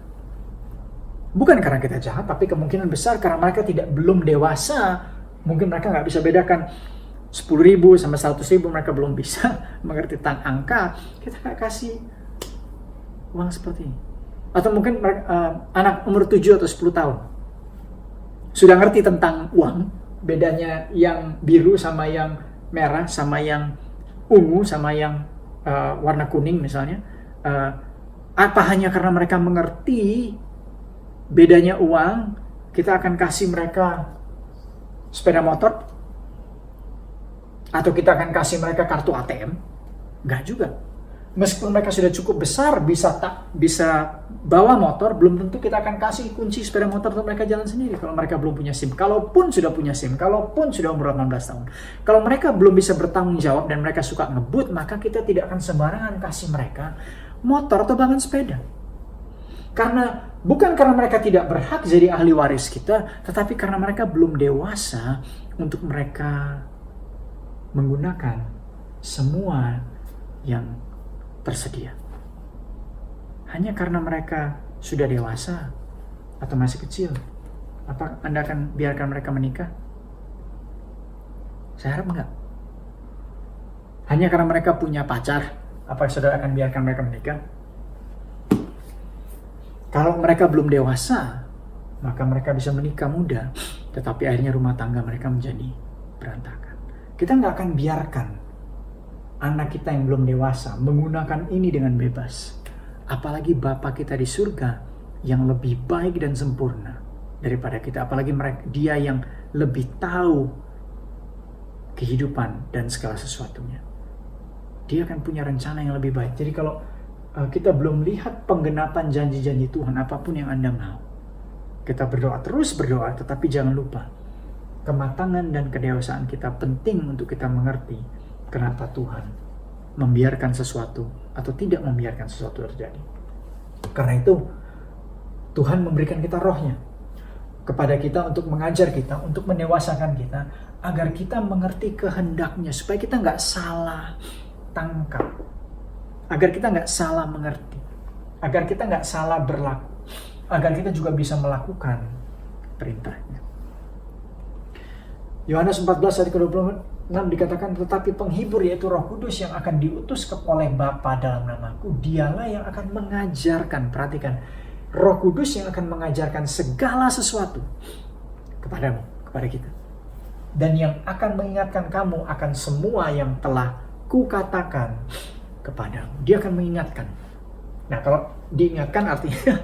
Bukan karena kita jahat, tapi kemungkinan besar karena mereka belum dewasa. Mungkin mereka nggak bisa bedakan 10.000 sama 100.000, mereka belum bisa mengerti tentang angka. Kita nggak kasih uang seperti ini. Atau mungkin anak umur 7 atau 10 tahun sudah ngerti tentang uang, bedanya yang biru sama yang merah, sama yang ungu, sama yang warna kuning misalnya. Apa hanya karena mereka mengerti bedanya uang, kita akan kasih mereka sepeda motor? Atau kita akan kasih mereka kartu ATM? Enggak juga. Meskipun mereka sudah cukup besar, bisa bawa motor, belum tentu kita akan kasih kunci sepeda motor untuk mereka jalan sendiri kalau mereka belum punya SIM. Kalaupun sudah punya SIM, kalaupun sudah umur 18 tahun. Kalau mereka belum bisa bertanggung jawab dan mereka suka ngebut, maka kita tidak akan sembarangan kasih mereka motor atau bahkan sepeda. Bukan karena mereka tidak berhak jadi ahli waris kita, tetapi karena mereka belum dewasa untuk mereka menggunakan semua yang tersedia. Hanya karena mereka sudah dewasa atau masih kecil, apa Anda akan biarkan mereka menikah? Saya harap enggak. Hanya karena mereka punya pacar, apa saudara akan biarkan mereka menikah? Kalau mereka belum dewasa, maka mereka bisa menikah muda, tetapi akhirnya rumah tangga mereka menjadi berantakan. Kita nggak akan biarkan anak kita yang belum dewasa menggunakan ini dengan bebas. Apalagi Bapa kita di surga yang lebih baik dan sempurna daripada kita. Apalagi dia yang lebih tahu kehidupan dan segala sesuatunya. Dia akan punya rencana yang lebih baik. Jadi kalau kita belum lihat penggenapan janji-janji Tuhan, apapun yang Anda mau, kita terus berdoa, tetapi jangan lupa kematangan dan kedewasaan kita penting untuk kita mengerti kenapa Tuhan membiarkan sesuatu atau tidak membiarkan sesuatu terjadi. Karena itu Tuhan memberikan kita rohnya kepada kita untuk mengajar kita, untuk mendewasakan kita, agar kita mengerti kehendaknya, supaya kita nggak salah tangkap, agar kita nggak salah mengerti, agar kita nggak salah berlaku, agar kita juga bisa melakukan perintahnya. Yohanes 14 ayat ke-26 dikatakan, tetapi penghibur yaitu Roh Kudus yang akan diutus oleh Bapa dalam namaku, dialah yang akan mengajarkan, perhatikan, Roh Kudus yang akan mengajarkan segala sesuatu kepadamu, kepada kita. Dan yang akan mengingatkan kamu akan semua yang telah kukatakan kepadamu. Dia akan mengingatkan. Nah, kalau diingatkan artinya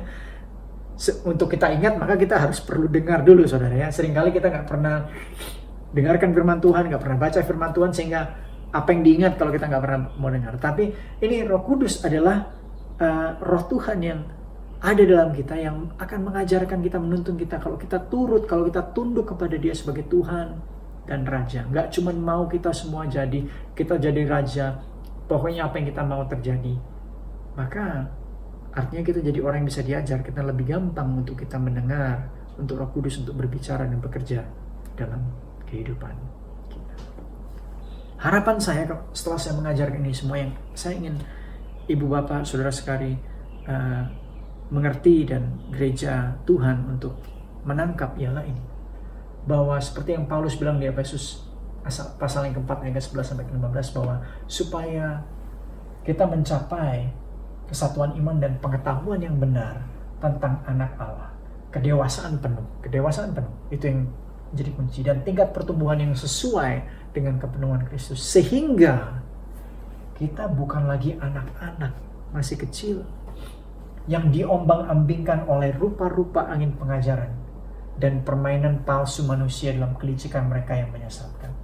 untuk kita ingat, maka kita harus perlu dengar dulu, saudara ya. Seringkali kita nggak pernah dengarkan firman Tuhan, nggak pernah baca firman Tuhan, sehingga apa yang diingat kalau kita nggak pernah mau dengar. Tapi ini Roh Kudus adalah Roh Tuhan yang ada dalam kita, yang akan mengajarkan kita, menuntun kita. Kalau kita turut, kalau kita tunduk kepada Dia sebagai Tuhan dan Raja, nggak cuma mau kita semua kita jadi Raja, pokoknya apa yang kita mau terjadi, maka artinya kita jadi orang yang bisa diajar. Kita lebih gampang untuk kita mendengar, untuk Roh Kudus untuk berbicara dan bekerja dalam kehidupan kita. Harapan saya setelah saya mengajarkan ini semua, yang saya ingin ibu bapak saudara sekali mengerti dan gereja Tuhan untuk menangkap ialah ini, bahwa seperti yang Paulus bilang di Efesus pasal yang keempat ayat 11 sampai 15, bahwa supaya kita mencapai kesatuan iman dan pengetahuan yang benar tentang anak Allah, kedewasaan penuh itu yang jadi kunci, dan tingkat pertumbuhan yang sesuai dengan kepenuhan Kristus, sehingga kita bukan lagi anak-anak masih kecil yang diombang-ambingkan oleh rupa-rupa angin pengajaran dan permainan palsu manusia dalam kelicikan mereka yang menyesatkan.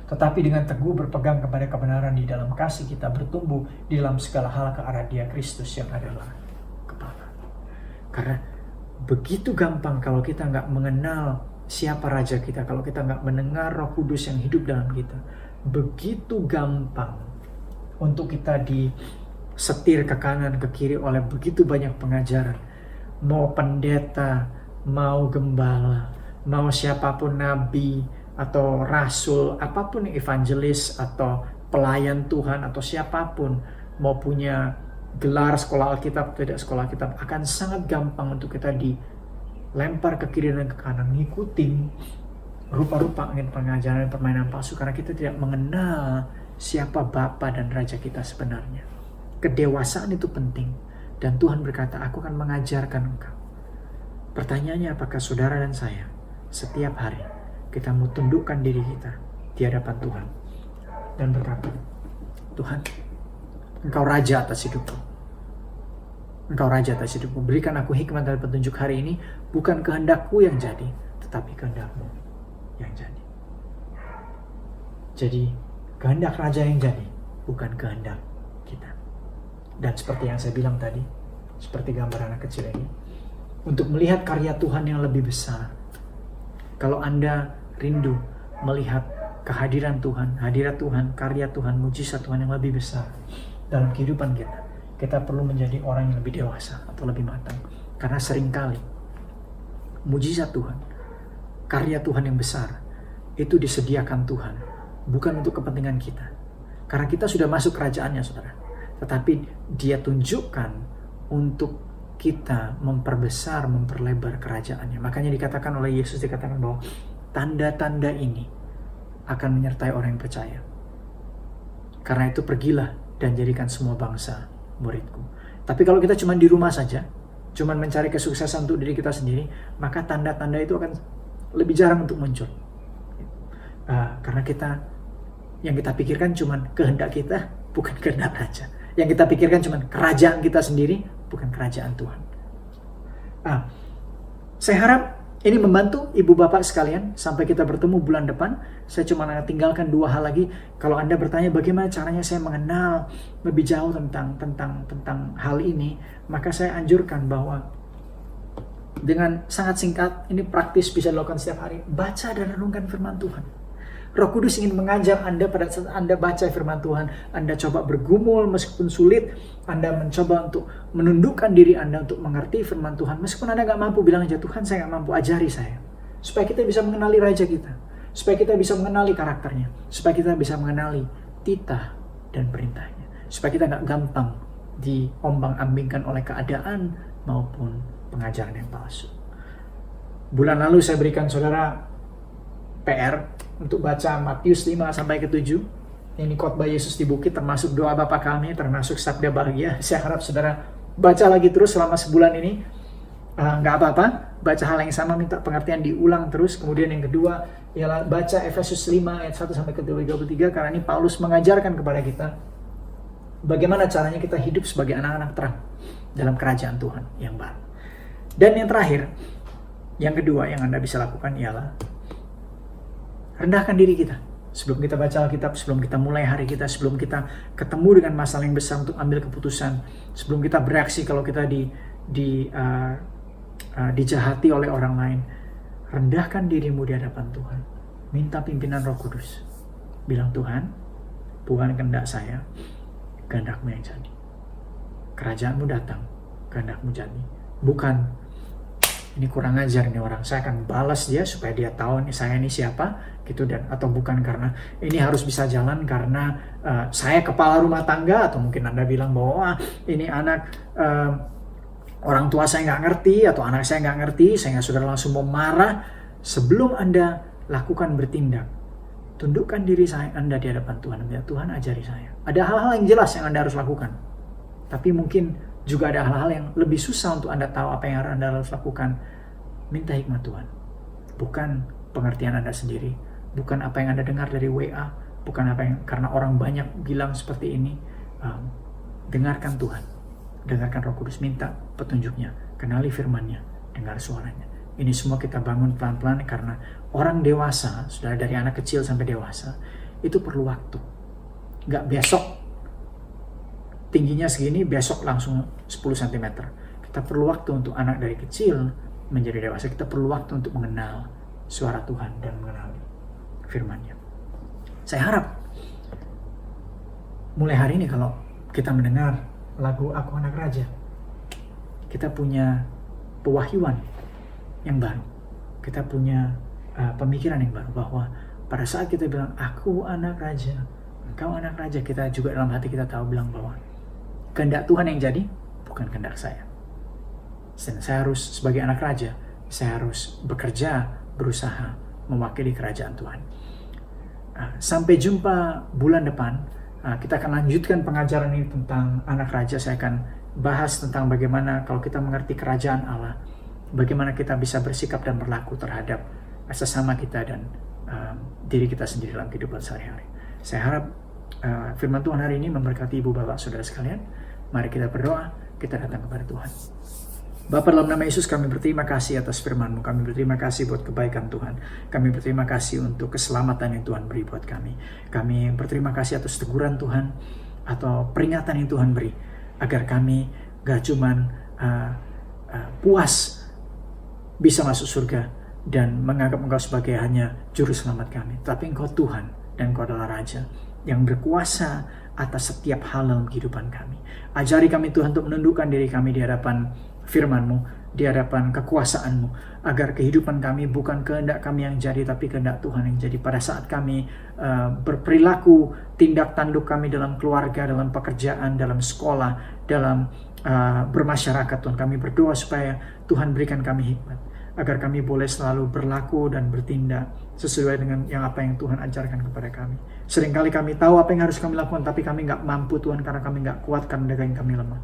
Tetapi dengan teguh berpegang kepada kebenaran di dalam kasih, kita bertumbuh di dalam segala hal ke arah Dia Kristus yang adalah kepala. Karena begitu gampang kalau kita nggak mengenal siapa Raja kita, kalau kita nggak mendengar Roh Kudus yang hidup dalam kita, begitu gampang untuk kita disetir ke kanan ke kiri oleh begitu banyak pengajaran. Mau pendeta, mau gembala, mau siapapun nabi atau rasul, apapun evangelis atau pelayan Tuhan atau siapapun, mau punya gelar sekolah Alkitab, tidak sekolah Alkitab, akan sangat gampang untuk kita dilempar ke kiri dan ke kanan, ngikutin rupa-rupa angin pengajaran dan permainan palsu, karena kita tidak mengenal siapa Bapa dan Raja kita sebenarnya. Kedewasaan itu penting, dan Tuhan berkata, aku akan mengajarkan engkau. Pertanyaannya, apakah saudara dan saya setiap hari kita mau tundukkan diri kita di hadapan Tuhan dan berkata, Tuhan, Engkau Raja atas hidupku. Engkau Raja atas hidupku. Berikan aku hikmat dan petunjuk hari ini, bukan kehendakku yang jadi, tetapi kehendak-Mu yang jadi. Jadi, kehendak Raja yang jadi, bukan kehendak kita. Dan seperti yang saya bilang tadi, seperti gambar anak kecil ini, untuk melihat karya Tuhan yang lebih besar. Kalau Anda rindu melihat kehadiran Tuhan, hadirat Tuhan, karya Tuhan, mujizat Tuhan yang lebih besar dalam kehidupan kita, kita perlu menjadi orang yang lebih dewasa atau lebih matang. Karena seringkali mujizat Tuhan, karya Tuhan yang besar, itu disediakan Tuhan, bukan untuk kepentingan kita. Karena kita sudah masuk kerajaannya, saudara. Tetapi Dia tunjukkan untuk kita memperbesar, memperlebar kerajaannya. Makanya dikatakan oleh Yesus, dikatakan bahwa tanda-tanda ini akan menyertai orang yang percaya. Karena itu pergilah dan jadikan semua bangsa muridku. Tapi kalau kita cuma di rumah saja, cuma mencari kesuksesan untuk diri kita sendiri, maka tanda-tanda itu akan lebih jarang untuk muncul. Karena yang kita pikirkan cuma kehendak kita, bukan kehendak Raja. Yang kita pikirkan cuma kerajaan kita sendiri, bukan kerajaan Tuhan. Saya harap ini membantu ibu bapak sekalian sampai kita bertemu bulan depan. Saya cuma tinggalkan 2 hal lagi. Kalau Anda bertanya bagaimana caranya saya mengenal lebih jauh tentang hal ini, maka saya anjurkan bahwa dengan sangat singkat, ini praktis bisa dilakukan setiap hari. Baca dan renungkan firman Tuhan. Roh Kudus ingin mengajar Anda pada saat Anda baca firman Tuhan. Anda coba bergumul meskipun sulit. Anda mencoba untuk menundukkan diri Anda untuk mengerti firman Tuhan. Meskipun Anda gak mampu, bilang aja, Tuhan saya gak mampu, ajari saya. Supaya kita bisa mengenali Raja kita. Supaya kita bisa mengenali karakternya. Supaya kita bisa mengenali titah dan perintahnya. Supaya kita gak gampang diombang-ambingkan oleh keadaan maupun pengajaran yang palsu. Bulan lalu saya berikan saudara PR untuk baca Matius 5 sampai ke 7. Ini khotbah Yesus di bukit, termasuk doa Bapa kami, termasuk sabda bahagia. Saya harap saudara baca lagi terus selama sebulan ini. Nggak apa-apa, baca hal yang sama, minta pengertian diulang terus. Kemudian yang kedua ialah baca Efesus 5 ayat 1 sampai ke 33, karena ini Paulus mengajarkan kepada kita bagaimana caranya kita hidup sebagai anak-anak terang dalam kerajaan Tuhan yang baru. Dan yang terakhir, yang kedua yang Anda bisa lakukan ialah rendahkan diri kita. Sebelum kita baca Alkitab, sebelum kita mulai hari kita, sebelum kita ketemu dengan masalah yang besar untuk ambil keputusan, sebelum kita bereaksi kalau kita dijahati oleh orang lain, rendahkan dirimu di hadapan Tuhan. Minta pimpinan Roh Kudus. Bilang, Tuhan, bukan kehendak saya, kehendak-Mu yang jadi. Kerajaan-Mu datang, kehendak-Mu jadi. Bukan, ini kurang ajar nih orang, saya akan balas dia supaya dia tahu nih saya ini siapa gitu, dan atau bukan karena ini harus bisa jalan karena saya kepala rumah tangga, atau mungkin Anda bilang bahwa ini anak orang tua saya nggak ngerti, atau anak saya nggak ngerti, saya sudah langsung mau marah. Sebelum Anda lakukan bertindak, tundukkan diri Anda di hadapan Tuhan. Tuhan ajari saya. Ada hal-hal yang jelas yang Anda harus lakukan, tapi mungkin juga ada hal-hal yang lebih susah untuk Anda tahu apa yang Anda harus lakukan. Minta hikmat Tuhan. Bukan pengertian Anda sendiri. Bukan apa yang Anda dengar dari WA. Bukan apa yang karena orang banyak bilang seperti ini. Dengarkan Tuhan. Dengarkan Roh Kudus. Minta petunjuknya. Kenali firman-Nya. Dengar suaranya. Ini semua kita bangun pelan-pelan karena orang dewasa, sudah dari anak kecil sampai dewasa, itu perlu waktu. Nggak besok tingginya segini, besok langsung 10 cm. Kita perlu waktu untuk anak dari kecil menjadi dewasa. Kita perlu waktu untuk mengenal suara Tuhan dan mengenali firman-Nya. Saya harap mulai hari ini kalau kita mendengar lagu Aku Anak Raja, kita punya pewahyuan yang baru. Kita punya pemikiran yang baru bahwa pada saat kita bilang Aku Anak Raja, Engkau Anak Raja, kita juga dalam hati kita tahu bilang bahwa kehendak Tuhan yang jadi, bukan kehendak saya. Dan saya harus sebagai anak raja, saya harus bekerja, berusaha mewakili kerajaan Tuhan. Sampai jumpa bulan depan. Kita akan lanjutkan pengajaran ini tentang anak raja. Saya akan bahas tentang bagaimana kalau kita mengerti kerajaan Allah, bagaimana kita bisa bersikap dan berlaku terhadap sesama kita dan diri kita sendiri dalam kehidupan sehari-hari. Saya harap firman Tuhan hari ini memberkati ibu bapak saudara sekalian. Mari kita berdoa, kita datang kepada Tuhan. Bapa, dalam nama Yesus kami berterima kasih atas firman-Mu. Kami berterima kasih buat kebaikan Tuhan. Kami berterima kasih untuk keselamatan yang Tuhan beri buat kami. Kami berterima kasih atas teguran Tuhan atau peringatan yang Tuhan beri, agar kami gak cuman puas bisa masuk surga dan menganggap Engkau sebagai hanya juru selamat kami, tapi Engkau Tuhan dan Engkau adalah Raja yang berkuasa atas setiap hal dalam kehidupan kami. Ajari kami Tuhan untuk menundukkan diri kami di hadapan firman-Mu, di hadapan kekuasaan-Mu, agar kehidupan kami bukan kehendak kami yang jadi, tapi kehendak Tuhan yang jadi. Pada saat kami berperilaku, tindak tanduk kami dalam keluarga, dalam pekerjaan, dalam sekolah, dalam bermasyarakat, Tuhan, kami berdoa supaya Tuhan berikan kami hikmat, agar kami boleh selalu berlaku dan bertindak sesuai dengan apa yang Tuhan ajarkan kepada kami. Seringkali kami tahu apa yang harus kami lakukan, tapi kami nggak mampu, Tuhan, karena kami nggak kuat, karena daging kami lemah.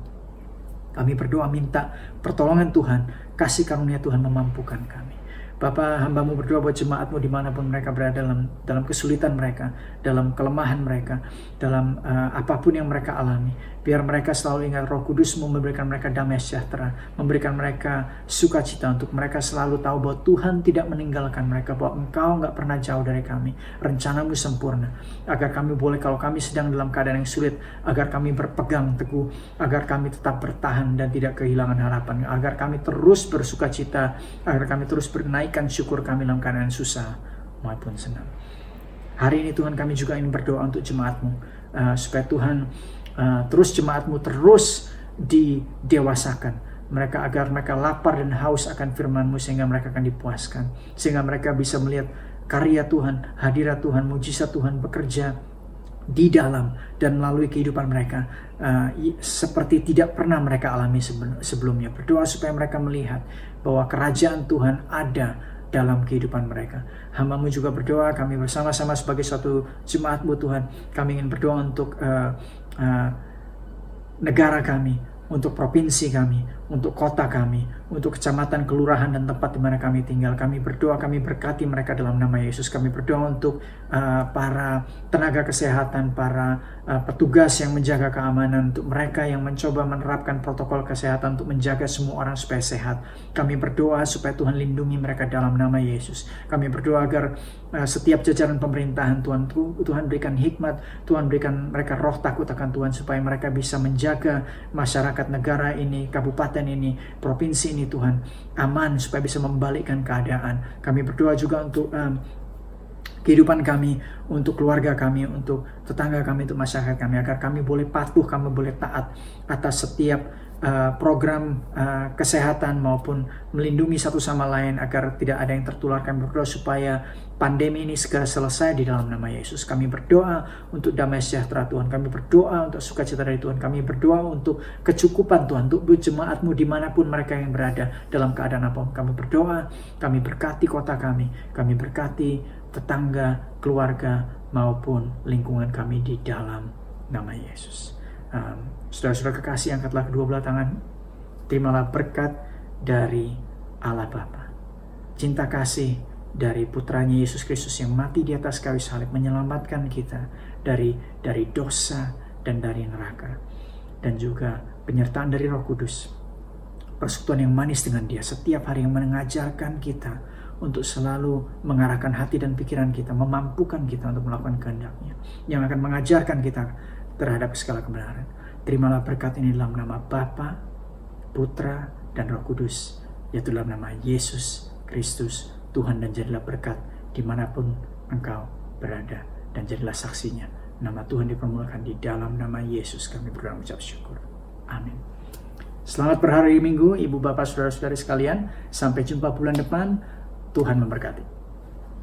Kami berdoa minta pertolongan Tuhan, kasih karunia Tuhan memampukan kami. Bapa, hamba-Mu berdoa buat jemaat-Mu dimanapun mereka berada, dalam kesulitan mereka, dalam kelemahan mereka, dalam apapun yang mereka alami. Biar mereka selalu ingat Roh Kudus-Mu memberikan mereka damai sejahtera, memberikan mereka sukacita, untuk mereka selalu tahu bahwa Tuhan tidak meninggalkan mereka, bahwa Engkau nggak pernah jauh dari kami. Rencana-Mu sempurna, agar kami boleh, kalau kami sedang dalam keadaan yang sulit, agar kami berpegang teguh, agar kami tetap bertahan dan tidak kehilangan harapan, agar kami terus bersukacita, agar kami terus bernaikkan syukur kami dalam keadaan susah maupun senang. Hari ini Tuhan, kami juga ingin berdoa untuk jemaat-Mu, supaya Tuhan terus jemaat-Mu terus didewasakan mereka, agar mereka lapar dan haus akan firman-Mu, sehingga mereka akan dipuaskan, sehingga mereka bisa melihat karya Tuhan, hadirat Tuhan, mujizat Tuhan bekerja di dalam dan melalui kehidupan mereka seperti tidak pernah mereka alami sebelumnya. Berdoa supaya mereka melihat bahwa kerajaan Tuhan ada dalam kehidupan mereka. Hamba-Mu juga berdoa, kami bersama-sama sebagai suatu jemaat-Mu Tuhan, kami ingin berdoa untuk negara kami, untuk provinsi kami, untuk kota kami, untuk kecamatan, kelurahan, dan tempat di mana kami tinggal. Kami berdoa, kami berkati mereka dalam nama Yesus. Kami berdoa untuk para tenaga kesehatan, para petugas yang menjaga keamanan, untuk mereka yang mencoba menerapkan protokol kesehatan untuk menjaga semua orang supaya sehat. Kami berdoa supaya Tuhan lindungi mereka dalam nama Yesus. Kami berdoa agar setiap jajaran pemerintahan, Tuhan berikan hikmat, Tuhan berikan mereka roh takut akan Tuhan, supaya mereka bisa menjaga masyarakat negara ini, kabupaten ini, provinsi ini, Tuhan, aman, supaya bisa membalikkan keadaan. Kami berdoa juga untuk kehidupan kami, untuk keluarga kami, untuk tetangga kami, untuk masyarakat kami, agar kami boleh patuh, kami boleh taat atas setiap program kesehatan maupun melindungi satu sama lain agar tidak ada yang tertular. Kami berdoa supaya pandemi ini segera selesai di dalam nama Yesus. Kami berdoa untuk damai sejahtera Tuhan. Kami berdoa untuk sukacita dari Tuhan. Kami berdoa untuk kecukupan Tuhan, untuk jemaat-Mu dimanapun mereka yang berada, dalam keadaan apapun. Kami berdoa, kami berkati kota kami berkati tetangga, keluarga, maupun lingkungan kami di dalam nama Yesus. Saudara-saudara kekasih, angkatlah kedua belah tangan, terimalah berkat dari Allah Bapa, cinta kasih dari putranya Yesus Kristus yang mati di atas kayu salib menyelamatkan kita dari dosa dan dari neraka, dan juga penyertaan dari Roh Kudus, persekutuan yang manis dengan Dia setiap hari, yang mengajarkan kita untuk selalu mengarahkan hati dan pikiran kita, memampukan kita untuk melakukan kehendak-Nya, yang akan mengajarkan kita terhadap segala kebenaran. Terimalah berkat ini dalam nama Bapa, Putra, dan Roh Kudus, yaitu dalam nama Yesus Kristus Tuhan, dan jadilah berkat dimanapun engkau berada, dan jadilah saksinya. Nama Tuhan dipermuliakan di dalam nama Yesus. Kami berdoa mengucap syukur. Amin. Selamat berhari Minggu, Ibu Bapak Saudara-saudari sekalian. Sampai jumpa bulan depan. Tuhan memberkati.